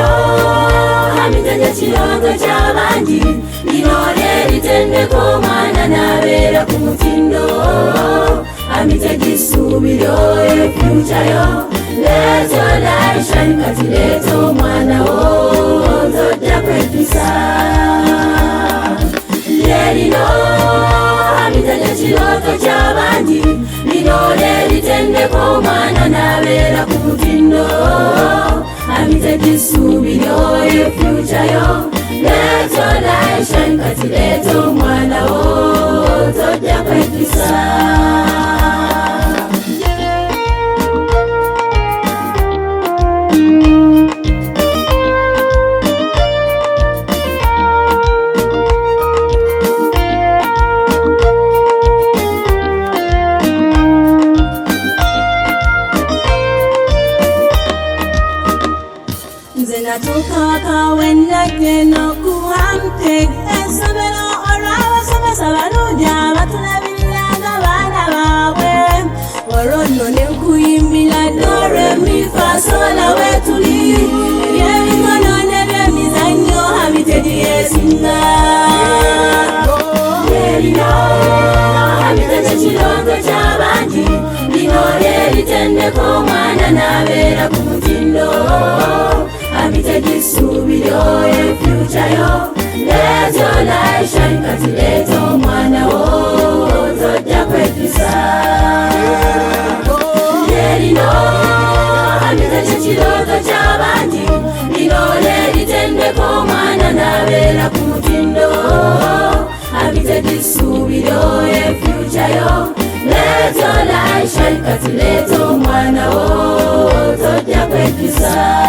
Lerino Hermitage chiroto chabandi Linole litendeko mwana nabera kumutindo Hermitage subiro future yo Let your light shine kati leto mwana o Toda kwekisa Lerino Hermitage chiroto chabandi Linole litendeko mwana nabera kumutindo Hermitage subiro future yo Let your light shine kati leto mwana o Toda kwekisa Tukaka when like no kuante esabelo orawa sama sabanuja batuna bilanga bana bawe worono ne kuyimbila dore mi fa sola wetuli yemi kono ne mizanyo Hermitage yesinga Lerino Hermitage chiroto chabandi linole litendeko mwana nabera kumutindo Hermitage subiro future yo Let your light shine kati leto mwana o Toda kwekisa Lerino Hermitage chiroto chabandi Linole litendeko mwana nabera kumutindo Hermitage subiro future yo Let your light shine kati leto mwana o Toda kwekisa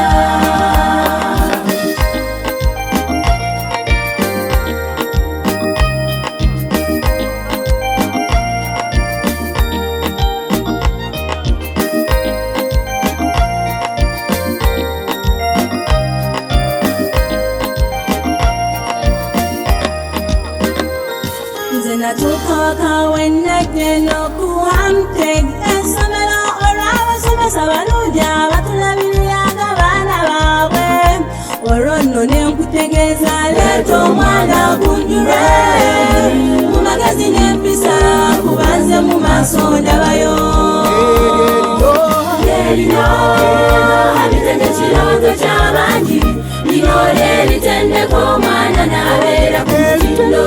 Tukaka when like no kuante esabelo orawa sama sabanuja batuna bilanga bana bawe worono ne kutegeza leto mwana kunjure mu magazine mpisa kubanze mu masonda bayo Lerino Hermitage chiroto chabandi linole litendeko mwana nabera kumutindo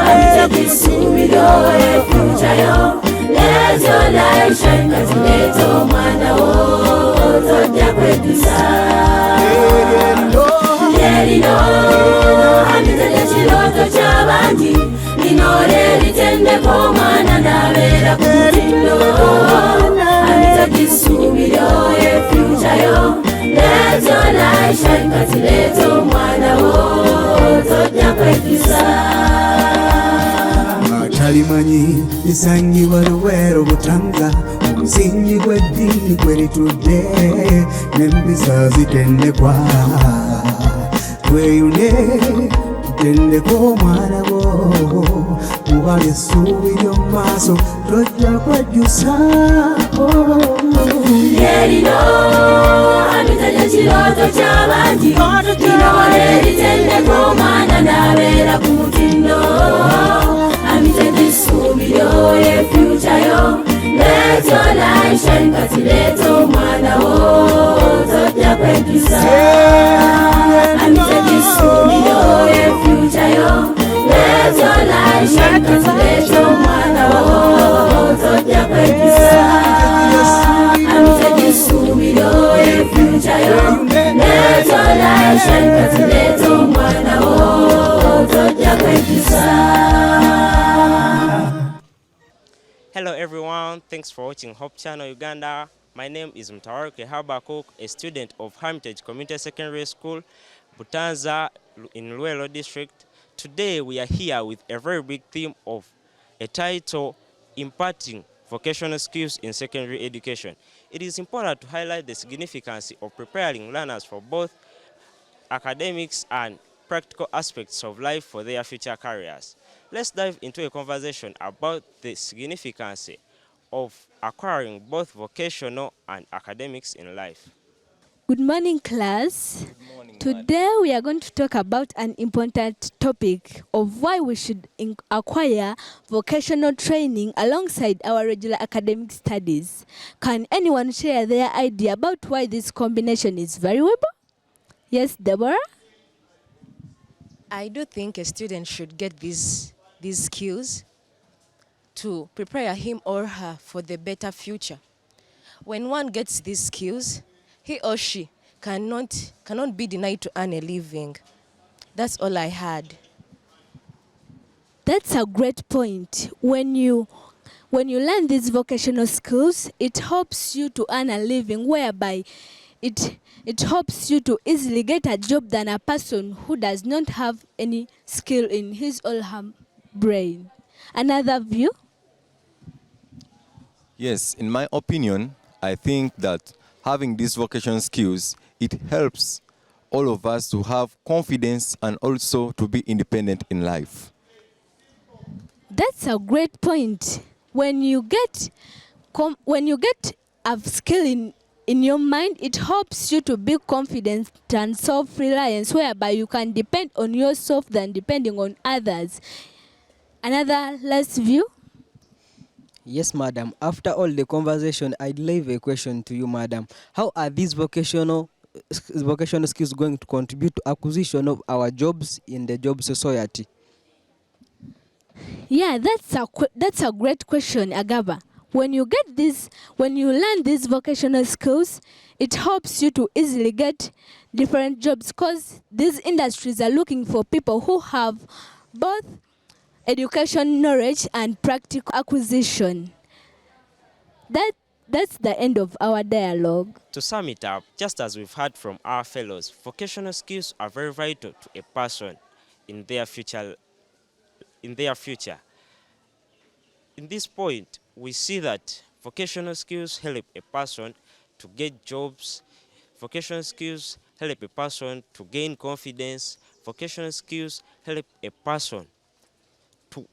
Hermitage subiro future yo Let your light shine kati leto mwana o Toda kwekisa Lerino Hermitage chiroto chabandi linole litendeko mwana nabera kumutindo Hermitage subiro future yo Let your light shine kati leto mwana o Toda kwekisa Kalimanyi isangibwa luwero butanga omusingi gw'eddiini gwe litudde n'empisa zitendekwa tweyune tutendeko omwana gwo kuba ly'essuubi ly'omu maaso tojja kwejjusa Lerino Hermitage chiroto chabandi linole litendeko mwana nabera kumutindo Hermitage subiro future yo Let your light shine kati leto mwana o Toda kwekisa Hermitage subiro future yo Let your light shine kati leto mwana o Toda kwekisa Hermitage subiro future yo Let your light shine kati leto mwana o Toda kwekisa Hello everyone, thanks for watching Hope Channel Uganda. My name is Mtawaruke Habakuk, a student of Hermitage Community Secondary School, Butanza in Luelo District. Today we are here with a very big theme of a title, Imparting Vocational Skills in Secondary Education. It is important to highlight the significance of preparing learners for both academics and practical aspects of life for their future careers. Let's dive into a conversation about the significance of acquiring both vocational and academics in life. Good morning, class. Good morning, Today we are going to talk about an important topic of why we should acquire vocational training alongside our regular academic studies. Can anyone share their idea about why this combination is valuable? Yes, Deborah? I do think a student should get these skills to prepare him or her for the better future. When one gets these skills, he or she cannot be denied to earn a living. That's all I had. That's a great point. When you learn these vocational skills, it helps you to earn a living, whereby it helps you to easily get a job than a person who does not have any skill in his or her brain. Another view? Yes, in my opinion, I think that having these vocational skills, it helps all of us to have confidence and also to be independent in life. That's a great point. When you get a skill in your mind, it helps you to be confident and self-reliance, whereby you can depend on yourself than depending on others. Another last view? Yes, madam. After all the conversation, I'd leave a question to you, madam. How are these vocational skills going to contribute to acquisition of our jobs in the job society? Yeah, that's a great question, Agaba. When you learn these vocational skills, it helps you to easily get different jobs, because these industries are looking for people who have both education knowledge and practical acquisition. That's the end of our dialogue. To sum it up, just as we've heard from our fellows, vocational skills are very vital to a person in their future. In this point, we see that vocational skills help a person to get jobs. Vocational skills help a person to gain confidence. Vocational skills help a person to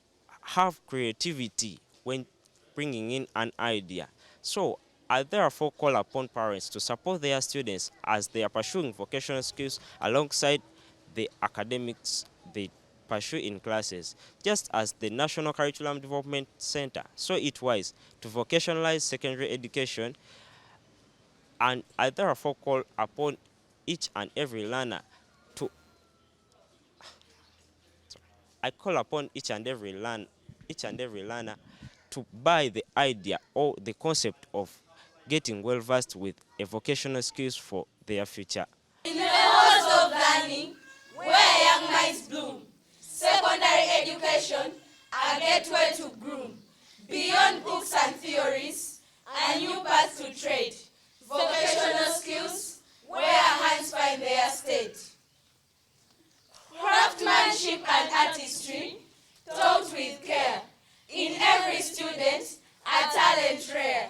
have creativity when bringing in an idea. So I therefore call upon parents to support their students as they are pursuing vocational skills alongside the academics they pursue in classes, just as the National Curriculum Development Center saw it wise to vocationalize secondary education. And I therefore call upon each and every learner to to buy the idea or the concept of getting well versed with a vocational skills for their future. In the halls of learning, where young minds bloom, secondary education, a gateway to groom, beyond books and theories, a new path to trade, vocational skills, where hands find their state. Craftsmanship and artistry, taught with care, in every student, a talent rare.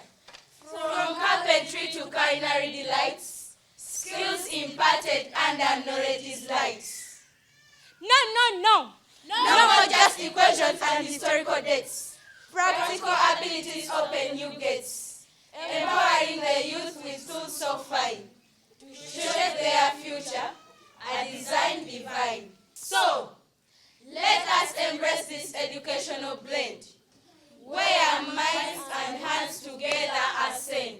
From carpentry to culinary delights, skills imparted under knowledge is light. No more just equations and historical dates. Practical abilities open new gates, empowering the youth with tools so fine to shape their future, a design divine. So, let us embrace this educational blend, where minds and hands together ascend.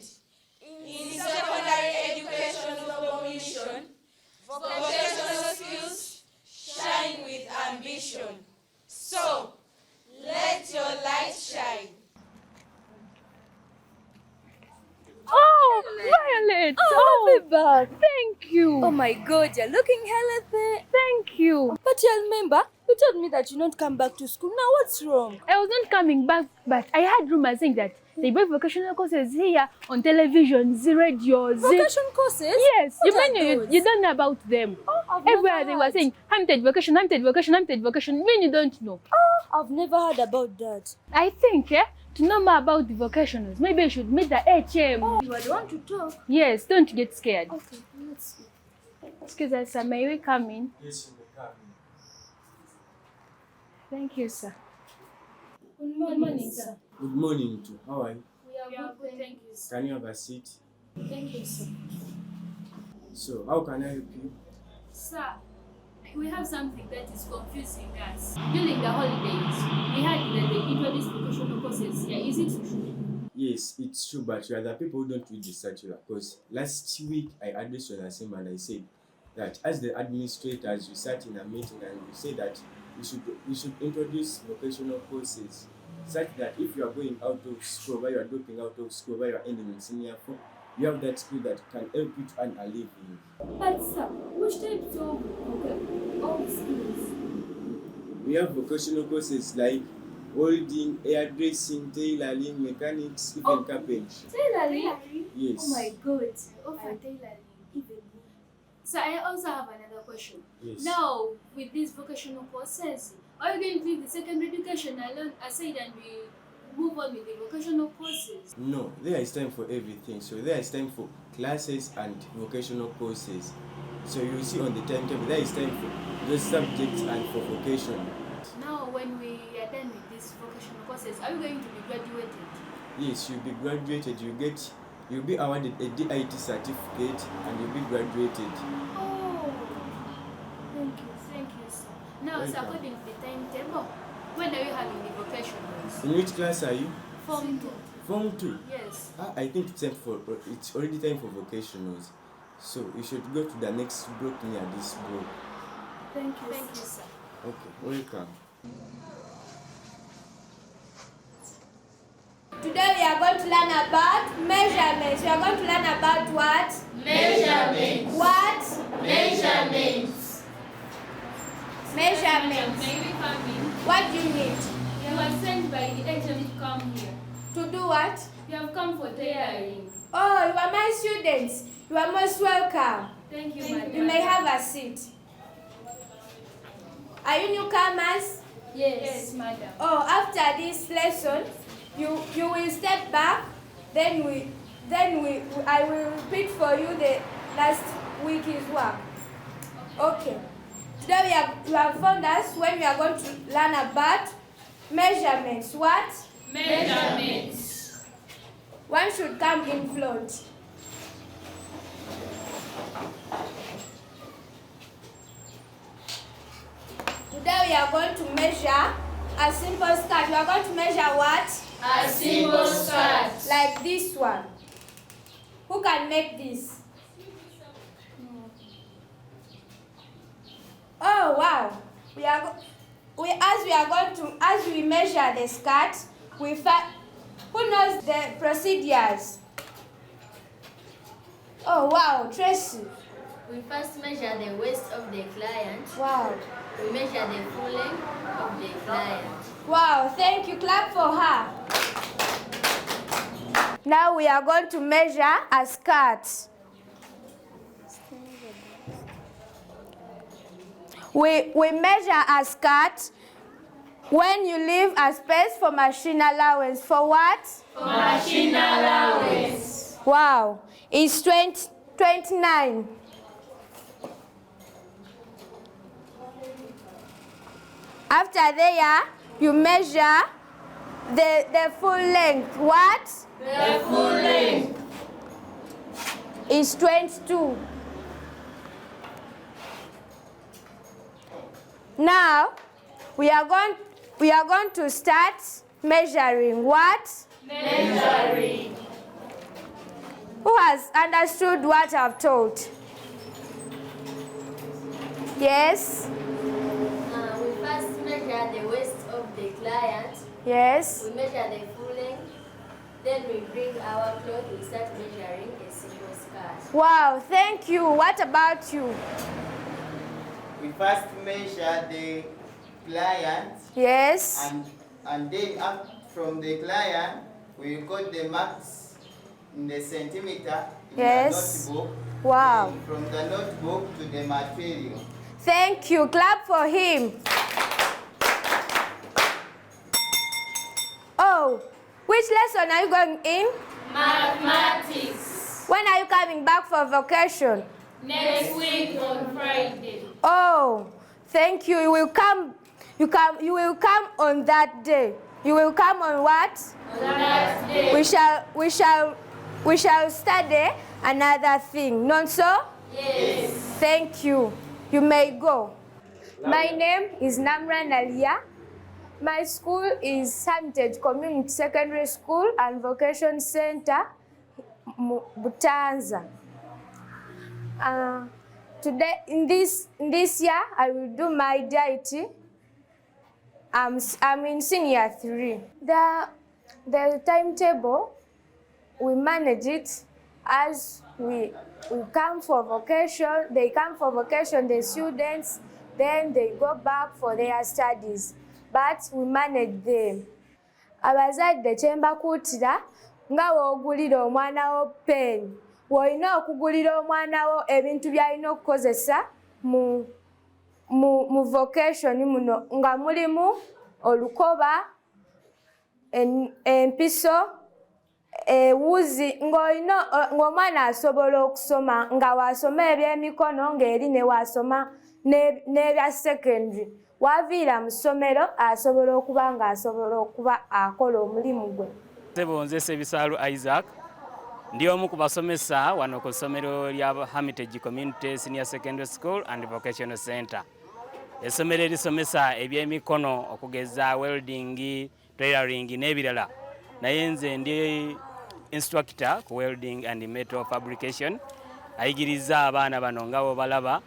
In secondary educational mission, vocational skills shine with ambition. So, let your light shine. Oh, Violet! Oh, happy birthday! Thank you! Oh my God, you're looking healthy. Thank you! But you remember, you told me that you don't come back to school. Now what's wrong? I was not coming back, but I heard rumors saying that they bring vocational courses here on television, the radio, Vocation courses? Yes, What you don't know about them. Oh, I've Everywhere never they were heard. saying, Hermitage vocation, Hermitage vocation, Hermitage vocation. When you don't know. Oh, I've never heard about that. I think, to know more about the vocationals, maybe you should meet the HM. Oh, you are the one to talk. Yes, don't get scared. Okay, let's see. Excuse us, sir, may we come in? Yes, you may come in. Thank you, sir. Good morning, sir. Good morning to how are you? We are good, thank you, sir. Can you have a seat? Thank you, sir. So, how can I help you? Sir, we have something that is confusing us. During the holidays, we had that they introduced vocational courses here. Is it true? Yes, it's true, but you are the people who don't read the circular. Because last week I addressed your assembly and I said that as the administrators, we sat in a meeting and we said that we should introduce vocational courses such that if you are going out of school, while you are dropping out of school, while you are ending in senior 4, you have that skill that can help you to earn a living. But sir, which types of skills? We have vocational courses like welding, hairdressing, tailoring, mechanics, even carpentry. Tailoring? Yes. Oh my god. Offer tailoring, even me. So I also have another question. Yes. Now, with these vocational courses, are you going to leave the secondary education alone aside and we move on with the vocational courses? No, there is time for everything. So there is time for classes and vocational courses. So you will see on the timetable, there is time for those subjects and for vocation. Now, when we are done with these vocational courses, are you going to be graduated? Yes, you'll be graduated. You'll be awarded a DIT certificate and you'll be graduated. Oh, thank you, sir. Now, Welcome. according to the timetable, when are you having the vocationals? In which class are you? Form 2. Form 2. Yes. I think it's already time for vocationals. So you should go to the next block near this block. Thank you, sir. Okay, welcome. Today we are going to learn about measurements. We are going to learn about what? Measurements. What? Measurements. Measurements. May we come in? What do you need? You were sent by the agent to come here. To do what? You have come for tailoring. Oh, you are my students. You are most welcome. Thank you, madam. You may have a seat. Are you newcomers? Yes, madam. Oh, after this lesson, you will step back. Then I will repeat for you the last week's work. Okay. Today you have found us when we are going to learn about measurements. What? Measurements. One should come in front. Today we are going to measure a simple skirt. We are going to measure what? A simple skirt. Like this one. Who can make this? Oh wow! As we measure the skirt, who knows the procedures? Oh wow, Tracy. We first measure the waist of the client. Wow. We measure the full length of the client. Wow, thank you. Clap for her. Now we are going to measure a skirt. We measure a skirt when you leave a space for machine allowance. For what? For machine allowance. Wow, it's 29. After there, you measure the full length. What? The full length. It's 22. Now, we are going to start measuring. What? Measuring. Who has understood what I've taught? Yes? We first measure the waist of the client. Yes? We measure the full length. Then we bring our cloth. We start measuring a single skirt. Wow, thank you. What about you? We first measure the client. Yes? And then from the client, we got the marks in the centimeter in Yes. the notebook. Wow. And from the notebook to the material. Thank you. Clap for him. Oh, which lesson are you going in? Mathematics. When are you coming back for vacation? Next week on Friday. Oh, thank you. You will come on that day. You will come on what? On that day. We shall study another thing. Not so? Yes. Thank you. You may go. My name is Namra Nalia. My school is Hermitage Community Secondary School and Vocational Center, Butanza. Today, in this year, I will do my deity. I'm in senior 3. The timetable, we manage it as we come for vacation. They come for vacation, the students, then they go back for their studies. But we manage them. Abazadde kye mbakuutira nga w'ogulira omwana wo pen, w'olina okugulira omwana wo ebintu by'alina okukozesa mu vocation muno nga mulimu olukoba, empiso, ewuzi, ng'omwana asobola okusoma nga wasoma ebyemikono ng'eri ne wasoma n'ebya secondary. Waviira mu ssomero asobola okuba akola omulimu gwe. Sebonze Sebisaalu Isaac, ndi omu ku basomesa wano ku ssomero lya Hermitage Community Senior Secondary School and Vocational Center. Essomero erisomesa ebyemikono okugeza welding, tailoring n'ebirala. Naye nze ndi instructor ku welding and metal fabrication. Ayigiriza abaana bano nga bo balaba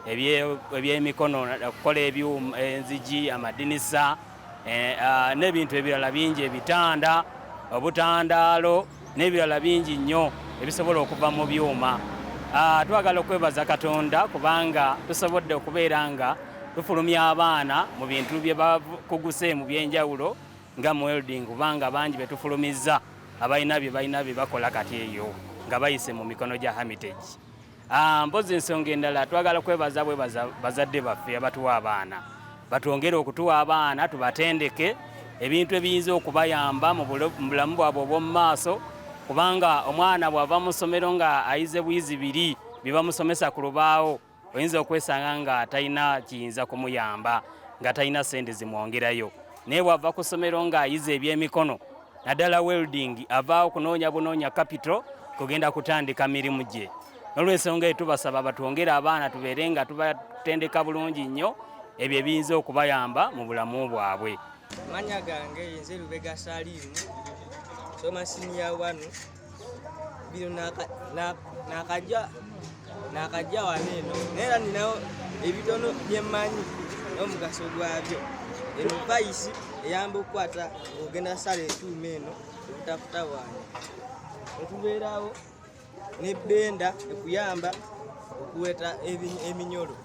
ebyemikono okukola ebyuma, enzigi, amadinisa, n'ebintu ebirala bingi, ebitanda, obutandaalo n'ebirala bingi nnyo ebisobola okuva mu byuma. Twagala okwebaza Katonda kubanga tusobodde okubeera nga tufulumya abaana mu bintu bye bakuguse mu byenjawulo nga mu welding, kubanga bangi betufulumizza abalina bye bakola kati eyo nga bayise mu mikono gya Hermitage. Mpozi ensonga endala twagala kwebaza bazadde baffe abatuwa abaana. Batwongere okutuwa abaana tubatendeke ebintu ebiyinza okubayamba mu bulamu bwabwe obw'omu maaso, kubanga omwana bw'ava mu ssomero nga ayize buyizi biri bye bamusomesa ku lubaawo, oyinza okwesanga nga talina kiyinza kumuyamba, nga talina ssente zimwongerayo. Naye bw'ava ku ssomero ng'ayize ebyemikono, naddala welding, avaawo kunoonya capital kugenda kutandika mirimu gye. N'olw'ensonga eyo tubasaba batwongere abaana tubeere nga tubatendeka bulungi nnyo ebyo ebiyinza okubayamba mu bulamu bwabwe. Manya gange yenze Lubega Salimu, soma senior 1, bino nakajja waneno naye ninawo ebitono byemmanyi n'omugaso gwabyo. Eno vayisi eyamba okukwata ogenda sala ekyuma eno obutafuta wanyu. Otubeerawo n'ebbenda ekuyamba okuweta eminyolo.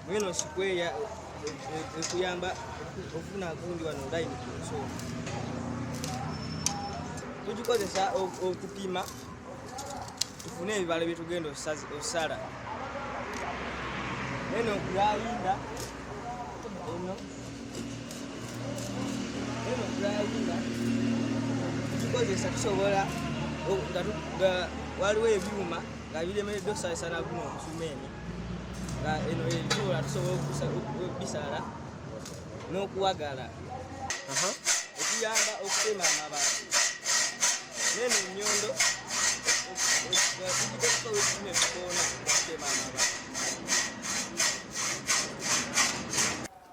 Mweno sikweya ekuyamba okufuna gundi wano line ku nsonga. Tugikozesa okupima tufune ebibalo bye tugenda osala. Eno okulayinda okulayinda tugikozesa tusobola waliwo ebyuma nga biremereddwa okusalisana guno omusumeeni nga eno ebisobola tusobola okubisala n'okuwagala okuyamba okutema amabaati. Neno ennyondo tugiteeka wekime tukoona okutema amabaati.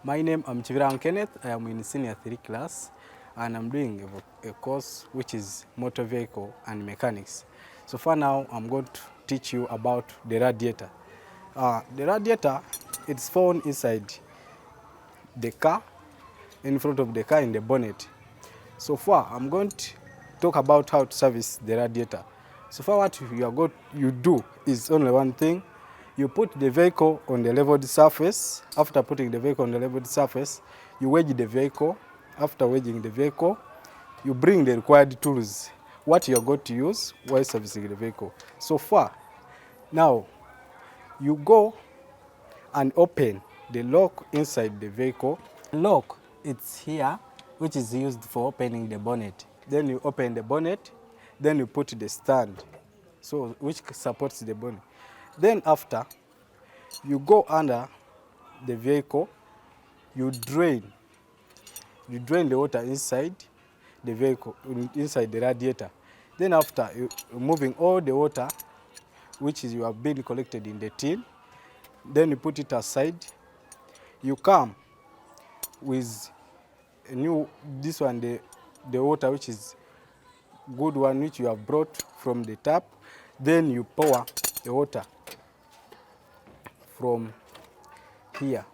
My name is Chiviran Kenneth. I am in senior 3 class and I'm doing a course which is motor vehicle and mechanics. So for now, I'm going to teach you about the radiator. The radiator, it's found inside the car, in front of the car in the bonnet. So far, I'm going to talk about how to service the radiator. So far, what you do is only one thing. You put the vehicle on the leveled surface. After putting the vehicle on the leveled surface, you wedge the vehicle. After wedging the vehicle, you bring the required tools, what you are going to use while servicing the vehicle. So far, now, you go and open the lock inside the vehicle. Lock, it's here, which is used for opening the bonnet. Then you open the bonnet, then you put the stand, so which supports the bonnet. Then after, you go under the vehicle, you drain the water inside the vehicle, inside the radiator. Then after, you removing all the water which is you have been collected in the tin. Then you put it aside. You come with a new, this one, the water, which is good one, which you have brought from the tap. Then you pour the water from here,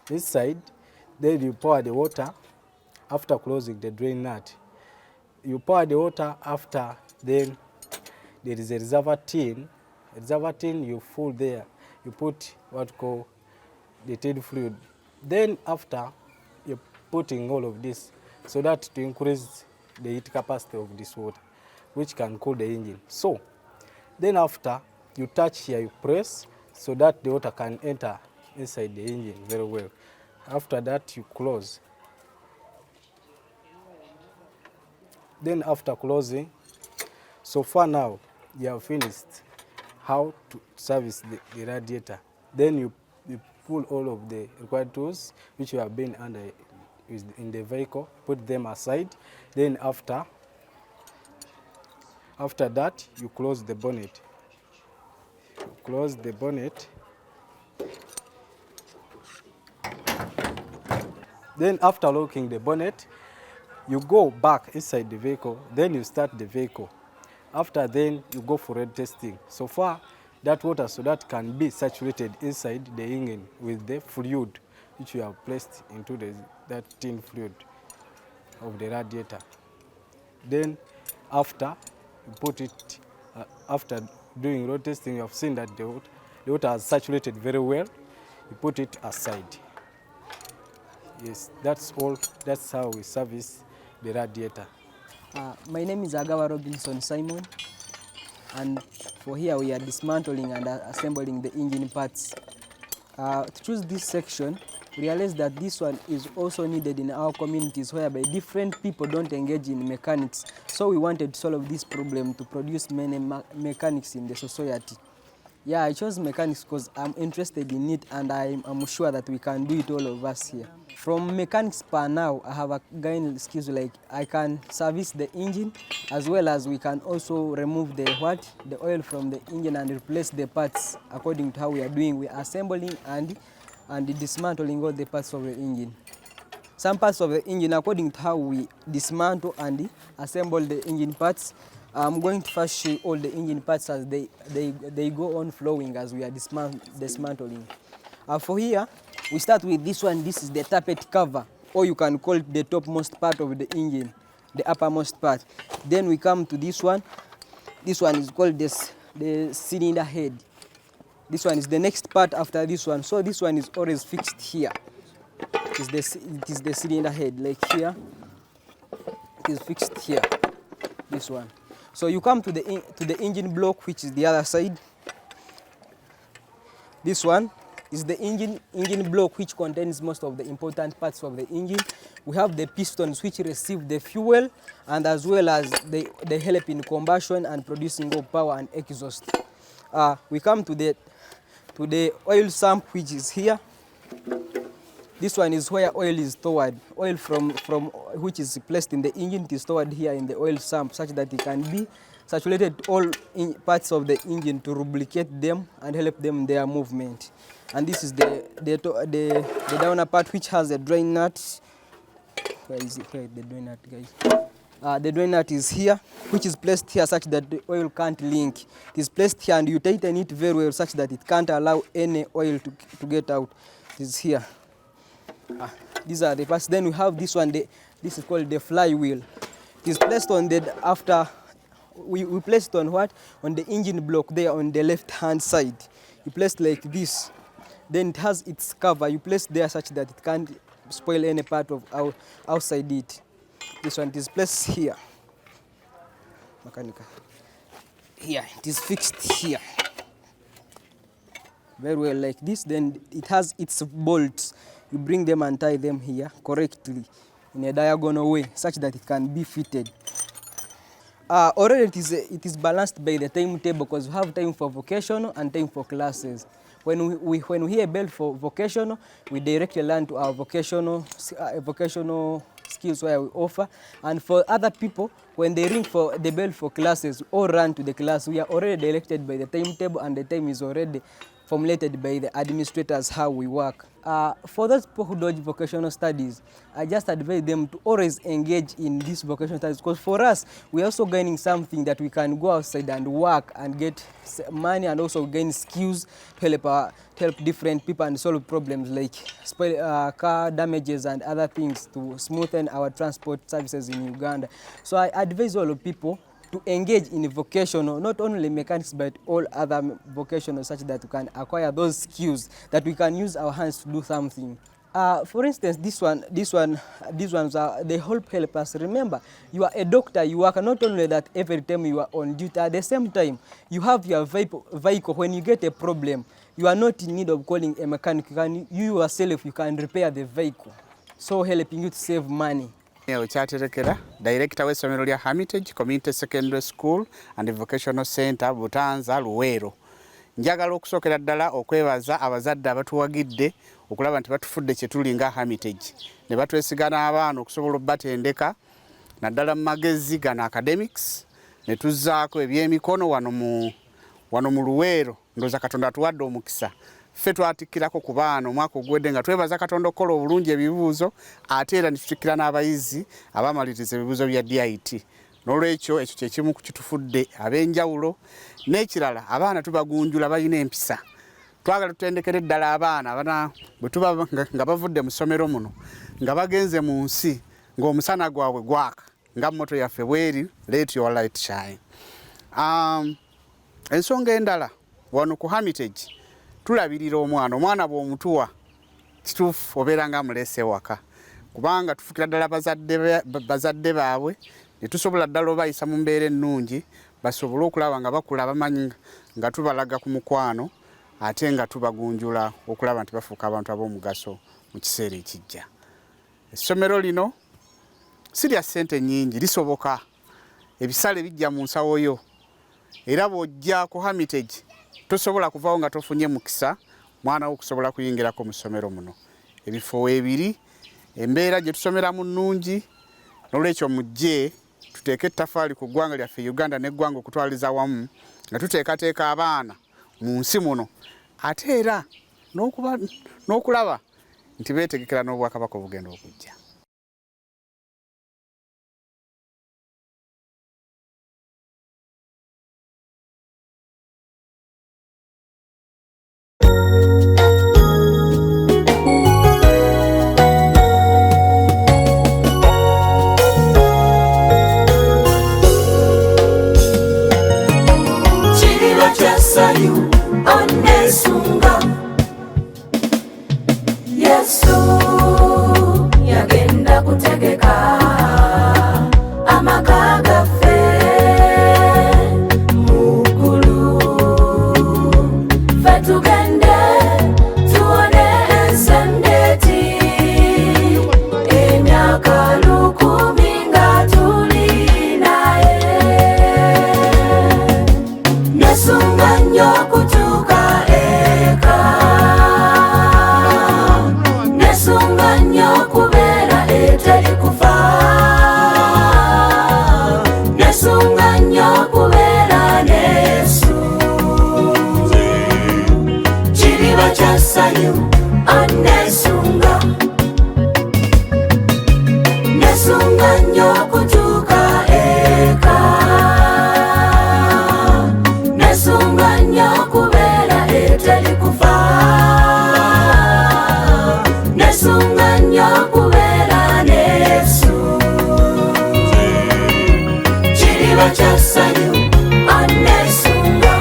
this side. Then you pour the water after closing the drain nut. You pour the water after, then there is a reservoir tin. A reservoir tin you fill there. You put what called the tin fluid. Then after, you're putting all of this so that to increase the heat capacity of this water, which can cool the engine. So, then after, you touch here, you press so that the water can enter inside the engine very well. After that, you close. Then after closing, so far now, you have finished how to service the radiator. Then you pull all of the required tools which you have been under in the vehicle, put them aside. Then after that, you close the bonnet. You close the bonnet. Then after locking the bonnet, you go back inside the vehicle, then you start the vehicle. After then, you go for road testing. So far, that water so that can be saturated inside the engine with the fluid which you have placed into that tin fluid of the radiator. Then after you put it, after doing road testing, you have seen that the water has saturated very well. You put it aside. Yes, that's all. That's how we service the radiator. My name is Agawa Robinson Simon, and for here we are dismantling and assembling the engine parts. To choose this section, we realized that this one is also needed in our communities whereby different people don't engage in mechanics. So we wanted to solve this problem to produce many mechanics in the society. Yeah, I chose mechanics because I'm interested in it and I'm sure that we can do it, all of us here. From mechanics per now, I have gained skills like I can service the engine as well as we can also remove the oil from the engine and replace the parts according to how we are doing. We are assembling and dismantling all the parts of the engine. Some parts of the engine, according to how we dismantle and assemble the engine parts, I'm going to first show all the engine parts as they go on flowing as we are dismantling. For here, we start with this one. This is the tappet cover, or you can call it the topmost part of the engine, the uppermost part. Then we come to this one. This one is called the cylinder head. This one is the next part after this one. So this one is always fixed here. It is the cylinder head, like here. It is fixed here. This one. So you come to the engine block, which is the other side. This one is the engine block, which contains most of the important parts of the engine. We have the pistons, which receive the fuel, and as well as they help in combustion and producing of power and exhaust. We come to the oil sump, which is here. This one is where oil is stored. Oil from which is placed in the engine is stored here in the oil sump, such that it can be saturated all parts of the engine to lubricate them and help them in their movement. And this is the downer part, which has a drain nut. Where is it? Where is the drain nut, guys? The drain nut is here, which is placed here such that the oil can't leak. It is placed here and you tighten it very well such that it can't allow any oil to get out. It is here. These are the parts. Then we have this one. This is called the flywheel. It is placed on we placed on what? On the engine block there on the left hand side. You place like this. Then it has its cover. You place there such that it can't spoil any part of outside it. This one is placed here. Mechanical. Here. It is fixed here. Very well like this. Then it has its bolts. You bring them and tie them here correctly in a diagonal way such that it can be fitted. Already it is balanced by the timetable because we have time for vocational and time for classes. When we hear bell for vocational, we directly learn to our vocational skills where we offer. And for other people, when they ring for the bell for classes, all run to the class. We are already directed by the timetable, and the time is already formulated by the administrators how we work. For those people who dodge vocational studies, I just advise them to always engage in these vocational studies, because for us, we're also gaining something that we can go outside and work and get money, and also gain skills to help different people and solve problems like car damages and other things to smoothen our transport services in Uganda. So I advise all of people to engage in vocational, not only mechanics, but all other vocational, such that we can acquire those skills that we can use our hands to do something. For instance, these ones they help us. Remember, you are a doctor. You work not only that every time you are on duty. At the same time, you have your vehicle. When you get a problem, you are not in need of calling a mechanic. You yourself, you can repair the vehicle, so helping you to save money. Okyaterekera director w'essomero lya Hermitage Community Secondary School and Vocational Center Butanza Luweero. Njagala okusookera ddala okwebaza abazadde abatuwagidde okulaba nti batufudde kye tuli nga Hermitage, ne batwesigana abaana okusobola obbatendeka naddala mu magezi gano academics, ne tuzzaako ebyemikono wano mu Luweero. Ndowooza Katonda atuwadde omukisa. Ffe twatikkirako ku baana omwaka ogwedde nga twebaza Katonda okukola obulungi ebibuuzo, ate era ne tutikkira n'abayizi abamaliriza ebibuuzo bya DIT. N'olwekyo ekyo kye kimu ku kitufudde ab'enjawulo. N'ekirala, abaana tubagunjula balina empisa. Twagala tutendekere ddala abaana bwe tuba nga bavudde mu ssomero muno nga bagenze mu nsi ng'omusana gwabwe gwaka nga mmoto yaffe bweri let your light shine. Ensonga endala wano ku Hermitage tulabirira omwana bw'omutuwa kituufu obeera nga amulese waka, kubanga tufukira ddala bazadde baabwe ne tusobola ddala obayisa mu mbeera ennungi basobole okulaba nga bakula bamanyi nga tubalaga ku mukwano, ate nga tubagunjula okulaba nti bafuuka abantu ab'omugaso mu kiseera ekijja. Essomero lino si lya ssente nnyingi, lisoboka, ebisale bijja mu nsawo yo, era bw'ojja ku Hermitage tosobola kuvaawo nga tofunye mukisa mwana wo okusobola kuyingirako mu ssomero muno. Ebifo ebiri, embeera gye tusomeramu nnungi, n'olwekyo mujje tuteeke ettafaali ku ggwanga lyaffe Uganda n'eggwanga okutwaliza wamu nga tuteekateeka abaana mu nsi muno, ate era n'okulaba nti beetegekera n'obwakabaka obugenda okujja. Onesunga Yesu yagenda kutegeka amaka gaffe mu ggulu, ffe tugende tuwone ensendeti emyaka 1000 nga tuli naye. Nesunga nnyo kutuuka eka, nesunga nnyo kubeera eteri kufa, nesunga nnyo kubeera ne Yesu. Kiriba kya ssanyu onesunga, nesunga nnyo kutuuka eka, nesunga nnyo kubeera eteri kufa, nesunga nnyo kubeera ne Yesu. Kiriba kya ssanyu onesunga.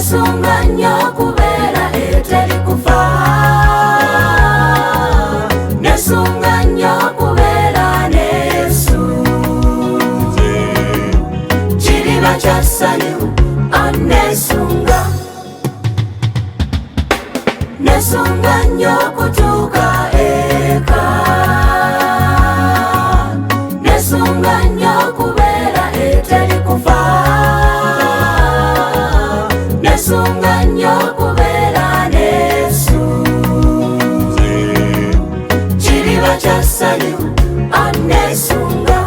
nesunga nnyo kubeera eteri kufa, nesunga nnyo kubeera ne Yesu, kiriba kya ssanyu nesunga, nesunga nnyo kutuuka eka, nesunga nnyo kubeera eteri kufa, nesunga nnyo kubeera ne Yesu, kiriba kya ssanyu nesunga.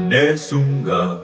Nesunga.